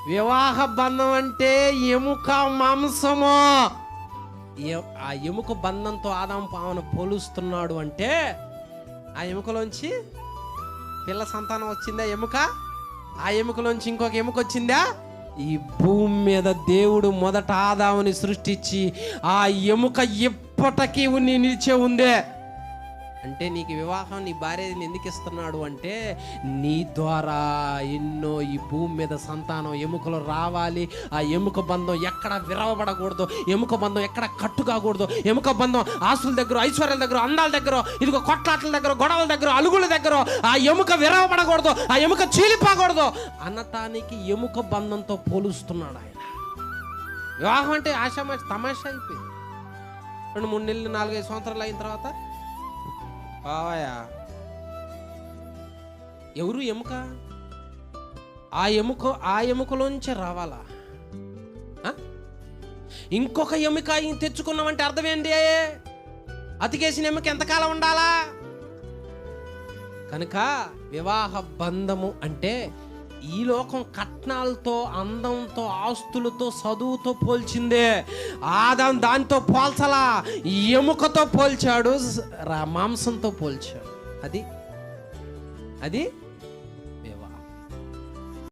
వివాహ బంధం అంటే ఎముక మాంసము. ఆ ఎముక బంధంతో ఆదాము పావను పోలుస్తున్నాడు అంటే ఆ ఎముకలోంచి పిల్ల సంతానం వచ్చిందా ఎముక? ఆ ఎముకలోంచి ఇంకొక ఎముక వచ్చిందా? ఈ భూమి మీద దేవుడు మొదట ఆదాముని సృష్టించి ఆ ఎముక ఎప్పటికీ నిలిచే ఉందే. అంటే నీకు వివాహం, నీ భార్యని ఎందుకు ఇస్తున్నాడు అంటే నీ ద్వారా ఎన్నో ఈ భూమి మీద సంతానం ఎముకలు రావాలి. ఆ ఎముక బంధం ఎక్కడ విరవబడకూడదు, ఎముక బంధం ఎక్కడ కట్టు కాకూడదు, ఎముక బంధం ఆస్తుల దగ్గర, ఐశ్వర్యాల దగ్గర, అందాల దగ్గర, ఇదిగో కొట్లాటల దగ్గర, గొడవల దగ్గర, అలుగుల దగ్గర ఆ ఎముక విరవబడకూడదు, ఆ ఎముక చీలిపోకూడదు అనటానికి ఎముక బంధంతో పోలుస్తున్నాడు ఆయన. వివాహం అంటే ఆశామాషి తమాషా అయిపోయింది. 2-3 నెలలు 4-5 సంవత్సరాలు అయిన తర్వాత బావయా ఎవరు ఎముక? ఆ ఎముకలోంచి రావాలా? ఇంకొక ఎముక తెచ్చుకున్నామంటే అర్థం ఏంటి? అతికేసిన ఎముక ఎంతకాలం ఉండాలా? కనుక వివాహ బంధము అంటే ఈ లోకం కట్నాలతో, అందంతో, ఆస్తులతో, చదువుతో పోల్చిందే. ఆదాం దాంతో పోల్చలా, ఎముకతో పోల్చాడు, మాంసంతో పోల్చాడు. అది